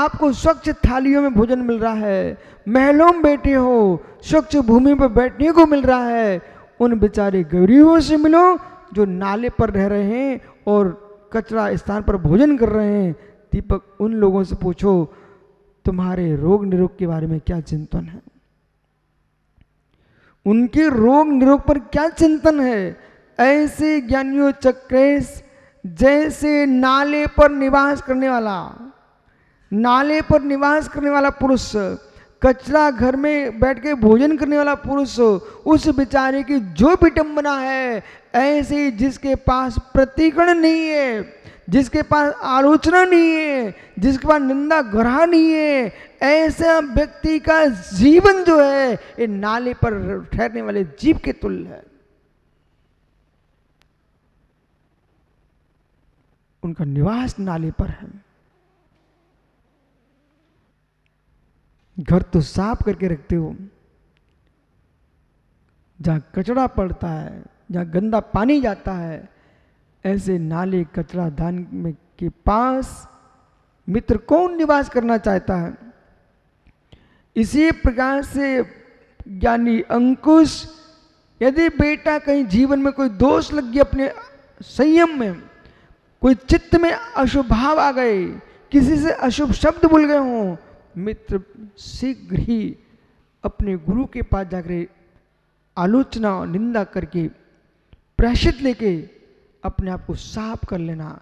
आपको स्वच्छ थालियों में भोजन मिल रहा है, महलों में बैठे हो, स्वच्छ भूमि पर बैठने को मिल रहा है, उन बेचारे गरीबों से मिलो जो नाले पर रह रहे हैं और कचरा स्थान पर भोजन कर रहे हैं। दीपक, उन लोगों से पूछो तुम्हारे रोग निरोग के बारे में क्या चिंतन है, उनके रोग निरोग पर क्या चिंतन है। ऐसे ज्ञानियों चक्रेश जैसे नाले पर निवास करने वाला पुरुष, कचरा घर में बैठ के भोजन करने वाला पुरुष, उस बेचारे की जो विडंबना है, ऐसे जिसके पास प्रतिकरण नहीं है, जिसके पास आलोचना नहीं है, जिसके पास निंदा ग्रह नहीं है, ऐसा व्यक्ति का जीवन जो है ये नाले पर ठहरने वाले जीव के तुल्य है। उनका निवास नाले पर है। घर तो साफ करके रखते हो, जहां कचरा पड़ता है, जहां गंदा पानी जाता है, ऐसे नाले कचरा दान में के पास मित्र कौन निवास करना चाहता है। इसी प्रकार से ज्ञानी अंकुश, यदि बेटा कहीं जीवन में कोई दोष लग गया, अपने संयम में कोई चित्त में अशुभ भाव आ गए, किसी से अशुभ शब्द बोल गए हों, मित्र शीघ्र ही अपने गुरु के पास जाकर आलोचना और निंदा करके प्रायश्चित लेके अपने आप को साफ कर लेना।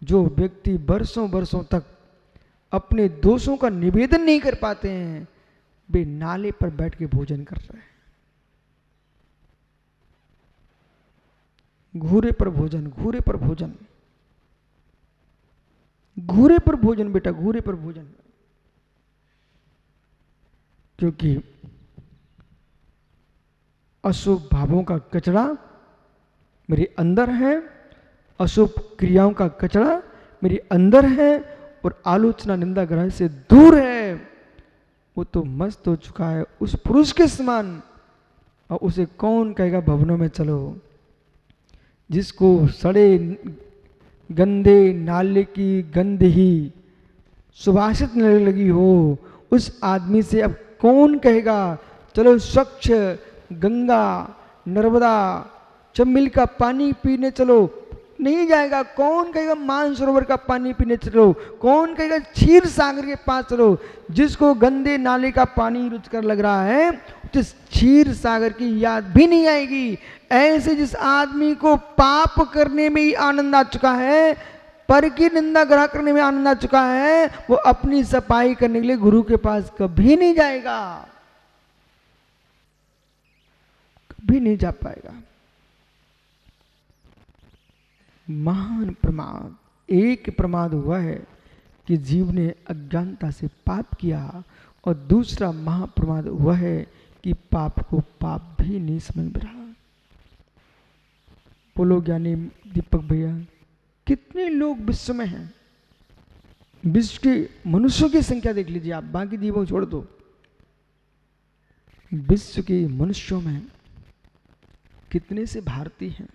जो व्यक्ति वर्षों वर्षों तक अपने दोषों का निवेदन नहीं कर पाते हैं, वे नाले पर बैठ के भोजन कर रहे हैं। घूरे पर भोजन, घूरे पर भोजन, घूरे पर भोजन बेटा, घूरे पर भोजन। क्योंकि अशुभ भावों का कचरा मेरे अंदर है, अशुभ क्रियाओं का कचरा मेरे अंदर है, और आलोचना निंदा ग्रह से दूर है। वो तो मस्त हो चुका है उस पुरुष के समान। और उसे कौन कहेगा भवनों में चलो। जिसको सड़े गंदे नाले की गंध ही सुभाषित लगी हो, उस आदमी से अब कौन कहेगा चलो स्वच्छ गंगा नर्मदा चंबिल का पानी पीने चलो। नहीं जाएगा। कौन कहेगा मानसरोवर का पानी पीने चलो, कौन कहेगा क्षीर सागर के पास चलो। जिसको गंदे नाले का पानी रुचकर लग रहा है, तो क्षीर सागर की याद भी नहीं आएगी। ऐसे जिस आदमी को पाप करने में ही आनंद आ चुका है, पर की निंदा ग्रह करने में आनंद आ चुका है, वो अपनी सफाई करने के लिए गुरु के पास कभी नहीं जाएगा, कभी नहीं जा पाएगा। महान प्रमाद, एक प्रमाद हुआ है कि जीव ने अज्ञानता से पाप किया, और दूसरा महाप्रमाद हुआ है कि पाप को पाप भी नहीं समझ रहा। बोलो ज्ञानी दीपक भैया, कितने लोग विश्व में हैं? विश्व के मनुष्यों की संख्या देख लीजिए आप, बाकी जीवों छोड़ दो। विश्व के मनुष्यों में कितने से भारतीय हैं?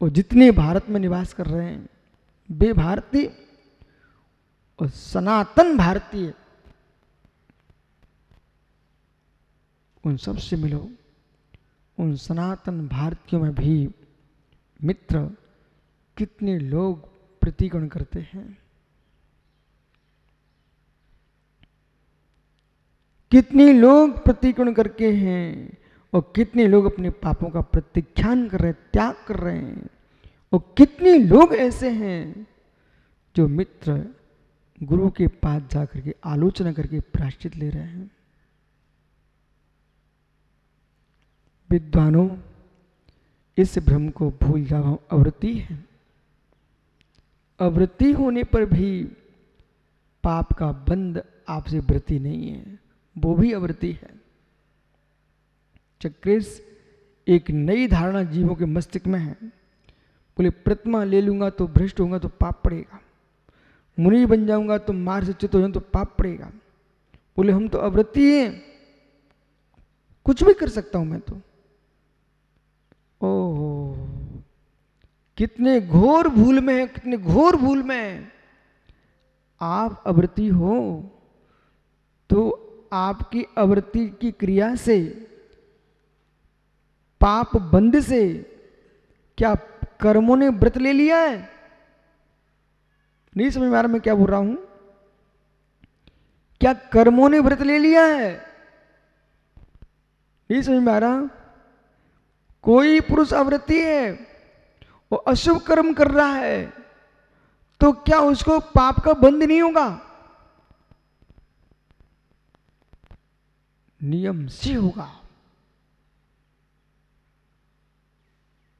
और जितने भारत में निवास कर रहे हैं वे भारतीय और सनातन भारतीय, उन सब से मिलो। उन सनातन भारतीयों में भी मित्र कितने लोग प्रतिगण करते हैं, कितने लोग प्रतिगण करके हैं, और कितने लोग अपने पापों का प्रत्याख्यान कर रहे हैं, त्याग कर रहे हैं। और कितने लोग ऐसे हैं जो मित्र गुरु के पास जाकर के आलोचना करके प्रायश्चित ले रहे हैं। विद्वानों, इस भ्रम को भूल जाओ, आवृत्ति है। आवृत्ति होने पर भी पाप का बंध आपसे वृत्ति नहीं है, वो भी आवृत्ति है। चक्रेश, एक नई धारणा जीवों के मस्तिष्क में है। बोले प्रतिमा ले लूंगा तो भ्रष्ट होऊंगा तो पाप पड़ेगा, मुनि बन जाऊंगा तो मार से च्युत हो जाऊं तो पाप पड़ेगा। बोले हम तो आवृत्ति हैं, कुछ भी कर सकता हूं मैं तो। ओह, कितने घोर भूल में है, कितने घोर भूल में है। आप अवृत्ति हो तो आपकी अवृत्ति की क्रिया से, पाप बंद से क्या कर्मों ने व्रत ले लिया है? नहीं समझ में आ रहा मैं क्या बोल रहा हूं? क्या कर्मों ने व्रत ले लिया है? नहीं समझ में आ रहा? कोई पुरुष अवृत्ति है, वो अशुभ कर्म कर रहा है, तो क्या उसको पाप का बंध नहीं होगा? नियम से होगा।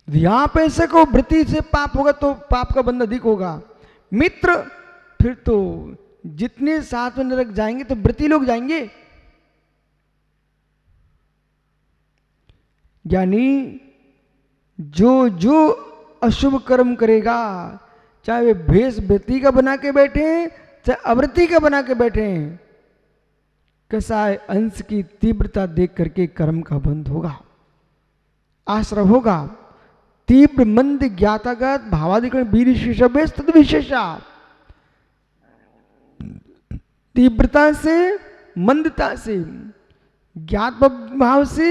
यदि आप ऐसे को वृत्ति से पाप होगा तो पाप का बंध अधिक होगा। मित्र, फिर तो जितने साथ में नरक जाएंगे तो वृत्ति लोग जाएंगे। यानी जो जो अशुभ कर्म करेगा, चाहे वे भेष वृत्ति का बना के बैठे हैं, चाहे अवृत्ति का बना के बैठे हैं, कसाय अंश की तीव्रता देख करके कर्म का बंध होगा, आश्रय होगा। तीव्र मंद ज्ञातागत भावाधिकरण वीर विशेष तद विशेषा। तीव्रता से, मंदता से, ज्ञात भाव से,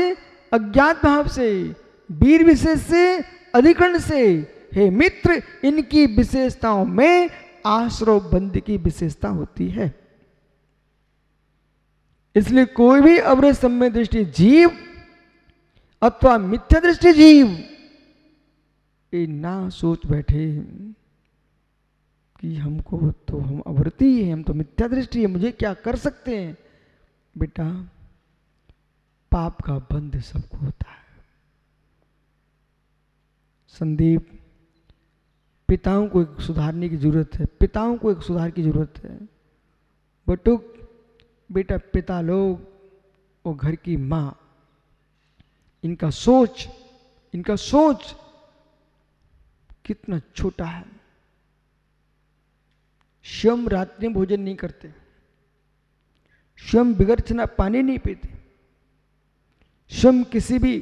अज्ञात भाव से, वीर विशेष से, अधिकरण से, हे मित्र, इनकी विशेषताओं में आश्रय बंध की विशेषता होती है। इसलिए कोई भी अवृत सम्य दृष्टि जीव अथवा मिथ्या दृष्टि जीव ये ना सोच बैठे कि हमको तो हम अवृत्ति है, हम तो मिथ्या दृष्टि है, मुझे क्या कर सकते हैं। बेटा, पाप का बंध सबको होता है। संदीप, पिताओं को एक सुधारने की जरूरत है, पिताओं को एक सुधार की जरूरत है। बटुक, बेटा, पिता लोग और घर की माँ, इनका सोच कितना छोटा है। स्वयं रात्रि में भोजन नहीं करते, स्वयं बिगर चना पानी नहीं पीते, स्वयं किसी भी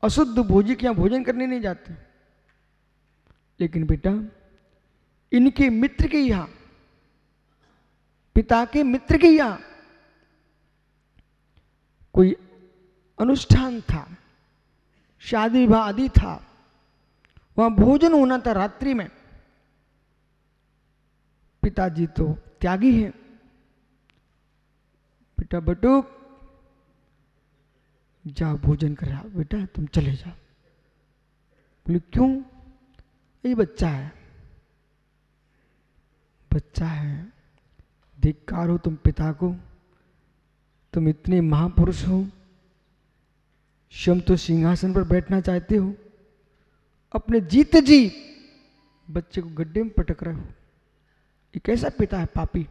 अशुद्ध भोजी के यहां भोजन करने नहीं जाते। लेकिन बेटा, इनके मित्र के यहां, पिता के मित्र के यहां कोई अनुष्ठान था, शादी विवाह आदि था, वहां भोजन होना था रात्रि में। पिताजी तो त्यागी है। बेटा बटुक, जा भोजन कर रहा, बेटा तुम चले जाओ। बोले क्यों? ये बच्चा है, धिक्कार हो तुम पिता को, तुम इतने महापुरुष हो, स्वयं तो सिंहासन पर बैठना चाहते हो, अपने जीते जी बच्चे को गड्ढे में पटक रहे हो। ये कैसा पिता है पापी,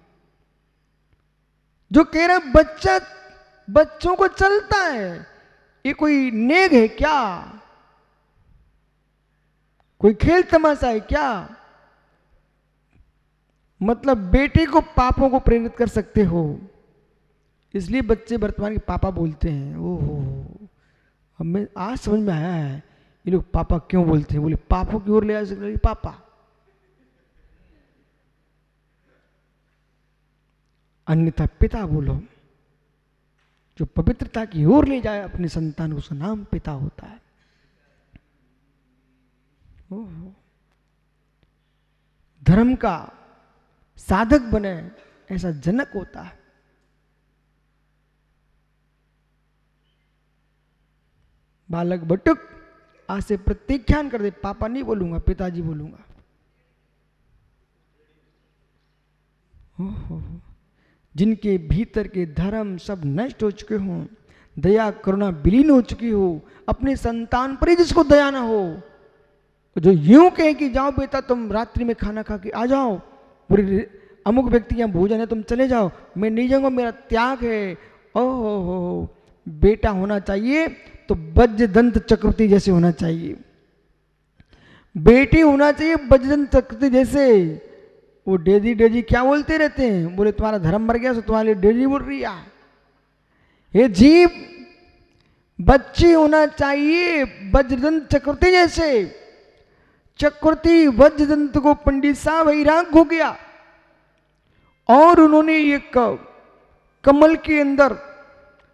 जो कह रहा बच्चा, बच्चों को चलता है, ये कोई नेग है क्या? कोई खेल तमाशा है क्या? मतलब बेटे को पापों को प्रेरित कर सकते हो, इसलिए बच्चे वर्तमान के पापा बोलते हैं। ओहो, हमें आज समझ में आया है ये लोग पापा क्यों बोलते हैं। बोले पापों की ओर ले आ सकते पापा। अन्यथा पिता बोलो, जो पवित्रता की ओर ले जाए अपने संतान, उसका नाम पिता होता है। ओहो, धर्म का साधक बने ऐसा जनक होता है। बालक बटुक आज से प्रतिज्ञान कर दे, पापा नहीं बोलूंगा, पिताजी बोलूंगा। ओहो, जिनके भीतर के धर्म सब नष्ट हो चुके हों, दया करुणा विलीन हो चुकी हो, अपने संतान पर ही जिसको दया ना हो, जो यूं कहे कि जाओ बेटा तुम रात्रि में खाना खा के आ जाओ, पूरे अमुक व्यक्ति यहाँ भोजन है तुम चले जाओ, मैं नहीं जाऊंगा, मेरा त्याग है। ओहो हो, बेटा होना चाहिए तो वज्रदंत चक्रवर्ती जैसे होना चाहिए, बेटी होना चाहिए वज्रदंत चक्रवर्ती जैसे। वो डेजी डेजी क्या बोलते रहते हैं, बोले तुम्हारा धर्म मर गया तो तुम्हारे लिए डेजी बोल रही है। ये जीव बच्ची होना चाहिए वज्रदंत चक्रवर्ती जैसे। चक्रवर्ती वज्रदंत को पंडित साहब वैराग हो गया, और उन्होंने एक कमल के अंदर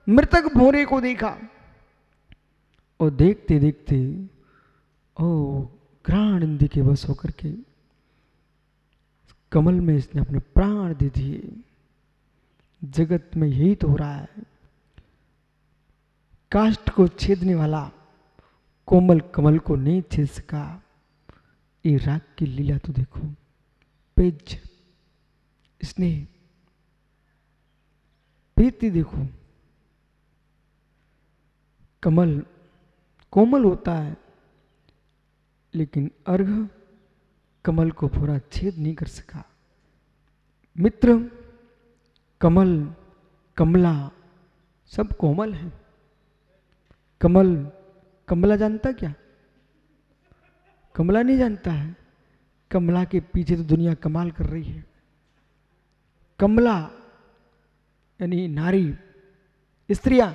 मृतक भौरे को देखा और देखते देखते ओ घ्राणिंदी के वश होकर के कमल में इसने अपने प्राण दे दिए। जगत में यही तो हो रहा है, काष्ठ को छेदने वाला कोमल कमल को नहीं छेद सका। ये राग की लीला तो देखो, पेज स्नेह प्रीति देखो। कमल कोमल होता है लेकिन अर्घ कमल को पूरा छेद नहीं कर सका। मित्र, कमल, कमला सब कोमल है। कमल, कमला जानता क्या? कमला नहीं जानता है। कमला के पीछे तो दुनिया कमाल कर रही है। कमला यानी नारी, स्त्रियां,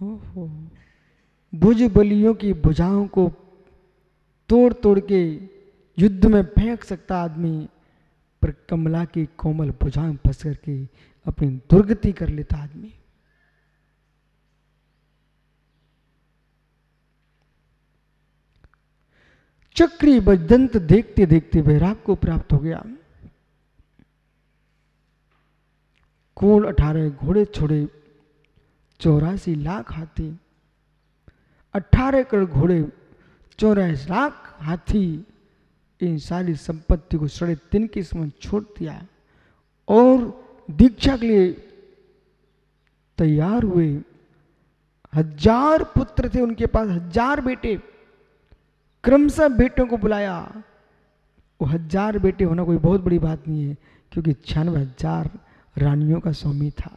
ओहो, भुज बलियों की भुजाओं को तोड़ तोड़ के युद्ध में फेंक सकता आदमी, पर कमला की कोमल भुजाओं में फंस करके अपनी दुर्गति कर लेता आदमी। चक्री बजदंत देखते देखते वैराग को प्राप्त हो गया। कुल 18 घोड़े छोड़े, 84 लाख हाथी, 18 करोड़ घोड़े, 84 लाख हाथी, इन सारी संपत्ति को 3.5 के समय छोड़ दिया और दीक्षा के लिए तैयार हुए। 1000 पुत्र थे उनके पास, 1000 बेटे, क्रमशः बेटों को बुलाया। वो 1000 बेटे होना कोई बहुत बड़ी बात नहीं है, क्योंकि 96,000 रानियों का स्वामी था।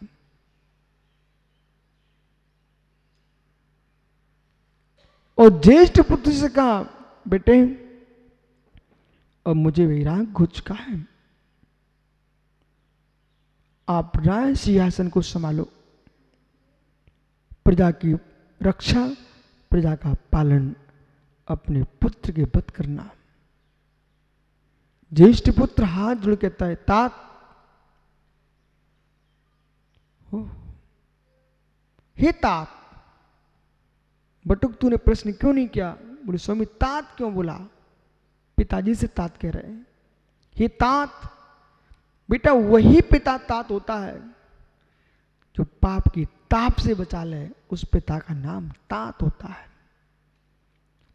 और ज्येष्ठ पुत्र से कहा, बेटे अब मुझे वैराग हो चुका है, आप राज सिंहासन को संभालो, प्रजा की रक्षा, प्रजा का पालन, अपने पुत्र के वध करना। ज्येष्ठ पुत्र हाथ जोड़ कहता है, तात, हे तात, बटुक तूने प्रश्न क्यों नहीं किया? बोले स्वामी तात क्यों बोला? पिताजी से तात कह रहे हैं। हे तात, बेटा वही पिता तात होता है जो पाप की ताप से बचा ले, उस पिता का नाम तात होता है।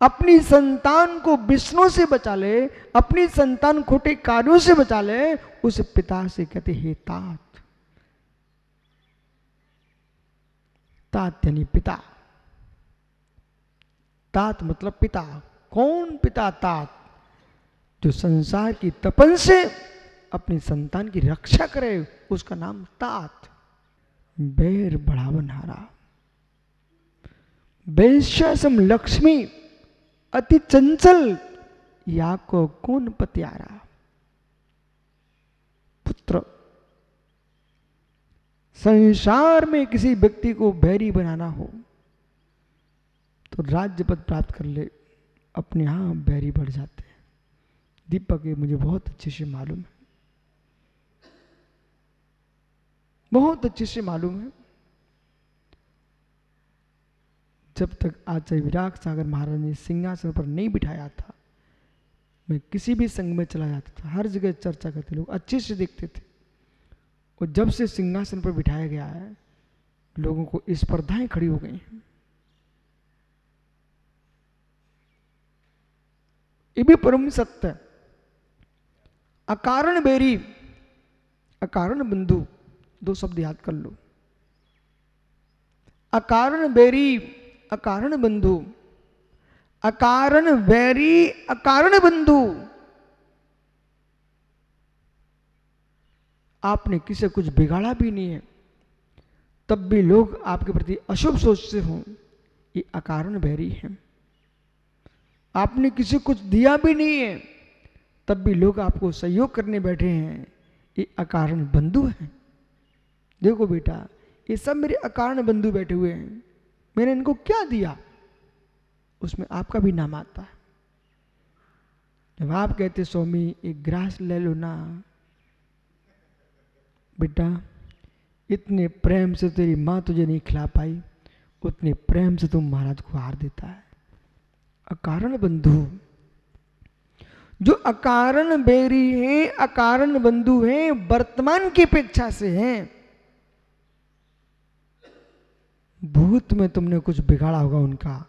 अपनी संतान को विष्णु से बचा ले, अपनी संतान खोटे कार्यों से बचा ले, उस पिता से कहते हे तात। तात यानी पिता, तात मतलब पिता। कौन पिता? तात, जो संसार की तपन से अपनी संतान की रक्षा करे, उसका नाम तात। बैर बढ़ावन हारा, वैश्यासम लक्ष्मी अति चंचल, या को कौन पत्यारा। पुत्र, संसार में किसी व्यक्ति को बैरी बनाना हो तो राज्य पद प्राप्त कर ले, अपने यहां बैरी बढ़ जाते हैं। दीपक ये मुझे बहुत अच्छे से मालूम है, बहुत अच्छे से मालूम है। जब तक आचार्य विराग सागर महाराज ने सिंहासन पर नहीं बिठाया था, मैं किसी भी संघ में चला जाता था, हर जगह चर्चा करते, लोग अच्छे से देखते थे। और जब से सिंहासन पर बिठाया गया है, लोगों को स्पर्धाएं खड़ी हो गई हैं। ये भी परम सत्य है। अकारण बैरी, अकारण बंधु, दो शब्द याद कर लो। अकारण बैरी, अकारण बंधु, अकारण बैरी, अकारण बंधु। आपने किसी कुछ बिगाड़ा भी नहीं है, तब भी लोग आपके प्रति अशुभ सोचते हों, ये अकारण बैरी है। आपने किसी कुछ दिया भी नहीं है, तब भी लोग आपको सहयोग करने बैठे हैं, ये अकारण बंधु हैं। देखो बेटा, ये सब मेरे अकारण बंधु बैठे हुए हैं, मैंने इनको क्या दिया, उसमें आपका भी नाम आता है। जब आप कहते स्वामी एक ग्रास ले लो ना, बेटा इतने प्रेम से तेरी माँ तुझे नहीं खिला पाई, उतने प्रेम से तुम महाराज को हार देता है। अकारण बंधु, जो अकारण बैरी है, अकारण बंधु है, वर्तमान की अपेक्षा से हैं। भूत में तुमने कुछ बिगाड़ा होगा उनका,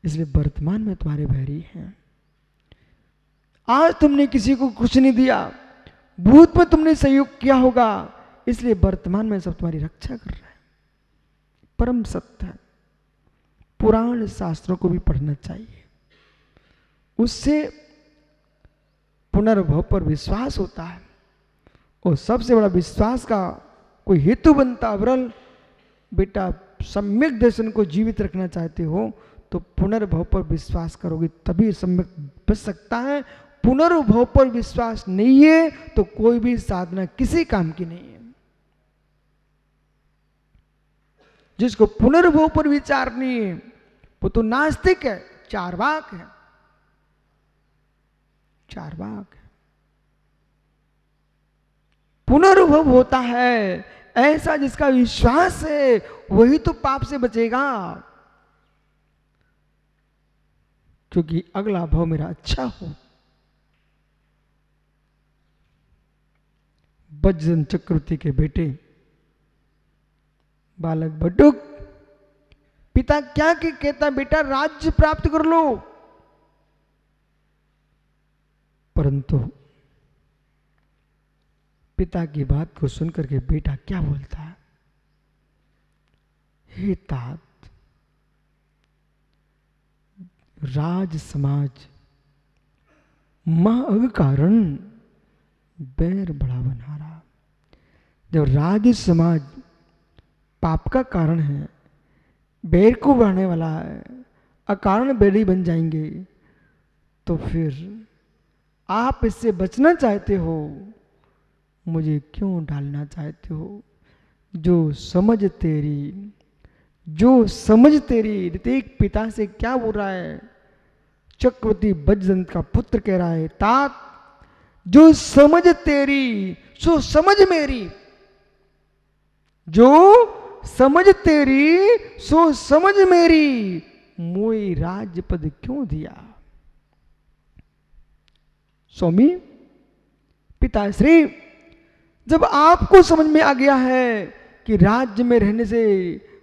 इसलिए वर्तमान में तुम्हारे बैरी हैं। आज तुमने किसी को कुछ नहीं दिया, भूत में तुमने सहयोग किया होगा, इसलिए वर्तमान में सब तुम्हारी रक्षा कर रहा है। परम सत्य है। पुराण शास्त्रों को भी पढ़ना चाहिए, उससे पुनर्भव पर विश्वास होता है। और सबसे बड़ा विश्वास का कोई हेतु बनता अवरल, बेटा सम्यक दर्शन को जीवित रखना चाहते हो तो पुनर्भव पर विश्वास करोगे तभी सम्यक बच सकता है। पुनर्भव पर विश्वास नहीं है तो कोई भी साधना किसी काम की नहीं है। जिसको पुनर्भव पर विचार नहीं है वो तो नास्तिक है, चार्वाक है, चार्वाक है। पुनर्भव होता है ऐसा जिसका विश्वास है, वही तो पाप से बचेगा, क्योंकि अगला भाव मेरा अच्छा हो। बज्रन चक्रवर्ती के बेटे बालक बटुक, पिता क्या कहता, बेटा राज्य प्राप्त कर लो, परंतु पिता की बात को सुनकर के बेटा क्या बोलता है, हे तात, राज समाज मह कारण बैर बड़ा बना रहा। जब राज समाज पाप का कारण है, बैर को बढ़ाने वाला है, अकारण बैरी बन जाएंगे, तो फिर आप इससे बचना चाहते हो, मुझे क्यों डालना चाहते हो? जो समझ तेरी, जो समझ तेरी। ऋतिक पिता से क्या बोल रहा है? चक्रवर्ती बज्रदंत का पुत्र कह रहा है, तात जो समझ तेरी सो समझ मेरी, जो समझ तेरी सो समझ मेरी, मोई राज्य पद क्यों दिया? स्वामी पिताश्री, जब आपको समझ में आ गया है कि राज्य में रहने से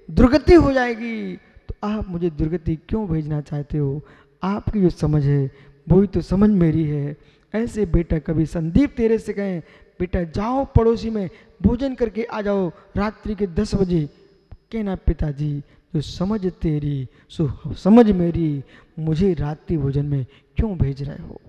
दुर्गति हो जाएगी, तो आप मुझे दुर्गति क्यों भेजना चाहते हो? आपकी जो समझ है वही तो समझ मेरी है। ऐसे बेटा कभी संदीप तेरे से कहें, बेटा जाओ पड़ोसी में भोजन करके आ जाओ रात्रि के 10 बजे, कहना पिताजी जो समझ तेरी सो समझ मेरी, मुझे रात्रि भोजन में क्यों भेज रहे हो?